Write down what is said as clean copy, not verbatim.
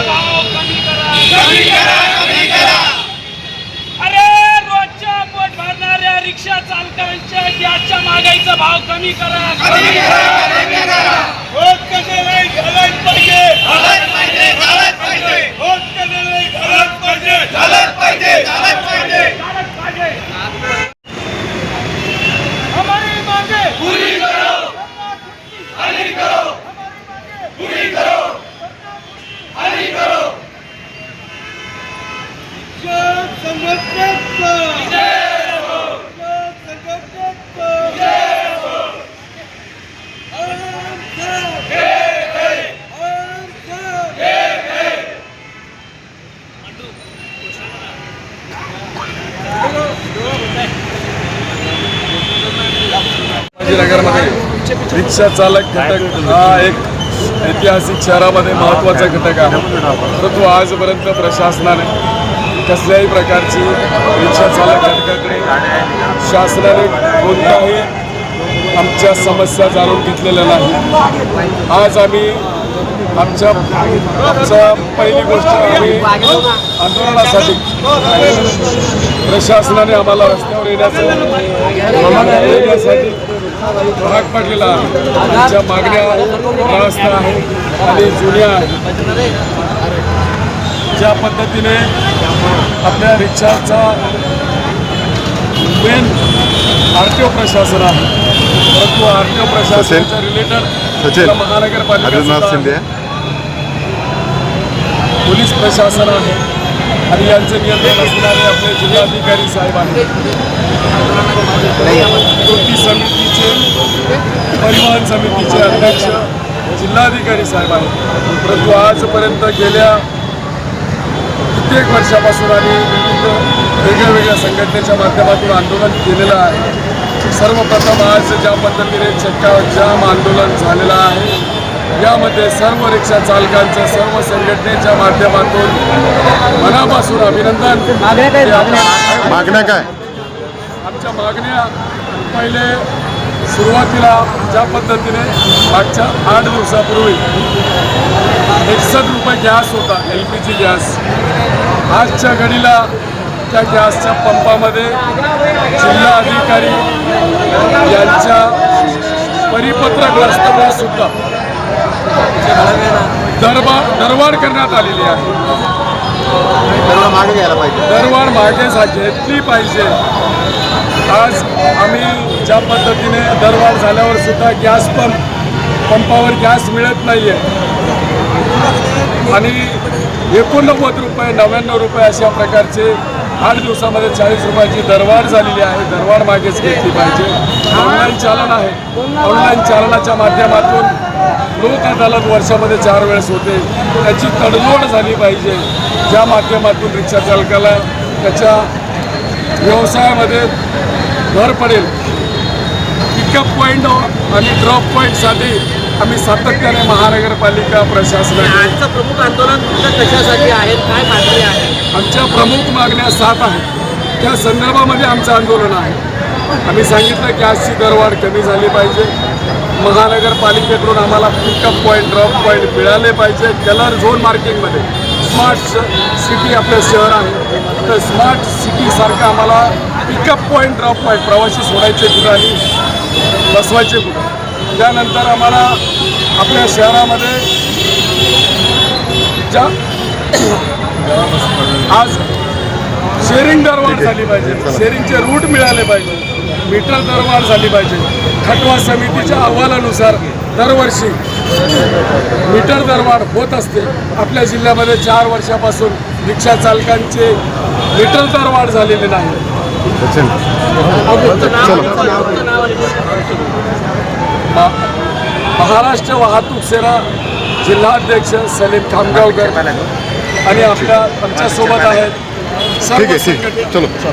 भाव कमी करा। अरे रोजच्या पोट भरणाऱ्या रिक्षा चालकांच्या गॅसच्या महागाईचा भाव कमी करा। होत कसे नाही झालंच पाहिजे, झालंच पाहिजे, झालंच पाहिजे। होत कसे नाही झालंच पाहिजे, झालंच पाहिजे, झालंच पाहिजे, झालंच पाहिजे। हमारी मांगे पूरी करो, खाली करो, पूरी करो, खाली करो। संघटनेचा जय हो, संघटनेचा जय हो। नगरमध्ये रिक्षा चालक घटक हा एक ऐतिहासिक शहरामध्ये महत्त्वाचा घटक आहे, परंतु आजपर्यंत प्रशासनाने कसल्याही प्रकारची रिक्षा चालक घटकाकडे शासनाने कोणत्याही आमच्या समस्या जाणून घेतलेल्या नाही। आज आम्ही आमच्या पहिली गोष्ट आम्ही आंदोलनासाठी प्रशासनाने आम्हाला रस्त्यावर येण्यासाठी भाग पाडलेला आहे। आमच्या मागण्या रास्त आहेत आणि जुन्या आहेत। ज्या पद्धतीने आपल्या रिक्षाचा मेन RTO प्रशासन आहे, परंतु RTO प्रशासनाच्या रिलेटेड महानगरपालिका पोलीस प्रशासन आहे आणि यांचे नियंत्रण असणारे आपले जिल्हाधिकारी साहेब आहेत, कृती समितीचे परिवहन समितीचे अध्यक्ष जिल्हाधिकारी साहेब आहेत। परंतु आजपर्यंत गेल्या कित्येक वर्षापासून आम्ही विविध वेगळ्या संघटनेच्या माध्यमातून आंदोलन केलेलं आहे। सर्वप्रथम आज ज्या पद्धतीने चक्का जाम आंदोलन झालेलं आहे, यामध्ये सर्व रिक्षा चालकांचं सर्व संघटनेच्या माध्यमातून मनापासून अभिनंदन। मागण्या काय आमच्या मागण्या पहिले सुरुवातीला ज्या पद्धतीने मागच्या 8 दिवसापूर्वी 61 रुपये गॅस होता, LPG गॅस, आजच्या घडीला त्या गॅसच्या पंपामध्ये जिल्हा अधिकारी यांच्या परिपत्रक वास्तव्यात सुद्धा दरवाढ करण्यात आलेली आहे। दरवाढ मागे घेतली पाहिजे। आज आम्ही ज्या पद्धतीने दरवाढ झाल्यावर सुद्धा गॅस पंपावर गॅस मिळत नाही आहे आणि 89 रुपये 99 रुपये अशा प्रकारचे 8 दिवसामध्ये 40 रुपयाची दरवाढ झालेली आहे। दरवाढ मागेच घेतली पाहिजे। ऑनलाईन चालन आहे, ऑनलाईन चालनाच्या माध्यमातून लोक अदालत वर्षामध्ये 4 वेळेस होते, त्याची तडजोड झाली पाहिजे, ज्या माध्यमातून रिक्षा चालकाला त्याच्या व्यवसायामध्ये भर पडेल। पिकअप पॉईंट आणि ड्रॉप पॉईंटसाठी आम्ही सातत्याने महानगरपालिका प्रशासनाने प्रमुख आंदोलन कशासाठी आहेत, काय मागणी आहे? आमच्या प्रमुख मागण्या 7 आहेत, त्या संदर्भामध्ये आमचं आंदोलन आहे। आम्ही सांगितलं गॅसची दरवाढ कमी झाली पाहिजे, महानगरपालिकेकडून आम्हाला पिकअप पॉईंट ड्रॉप पॉईंट मिळाले पाहिजे। कलर झोन मार्किंगमध्ये स्मार्ट सिटी आपलं शहर आहे, तर स्मार्ट सिटीसारखं आम्हाला पिकअप पॉईंट ड्रॉप पॉईंट प्रवासी सोडायचे कुठं आणि बसवायचे कुठं। त्यानंतर आम्हाला आपल्या शहरामध्ये ज्या आज शेअरिंग दरवाढ झाली पाहिजे, शेअरिंगचे रूट मिळाले पाहिजे, मीटर दरवाढ झाली पाहिजे। खटवा समितीच्या अहवालानुसार दरवर्षी मीटर दरवाढ होत असते। आपल्या जिल्ह्यामध्ये 4 वर्षापासून रिक्षा चालकांचे मीटर दरवाढ झालेले नाही। महाराष्ट्र वाहतूक सेना जिल्हाध्यक्ष सलीम खामगावकर आणि आमच्यासोबत आहेत सर्व संघटना।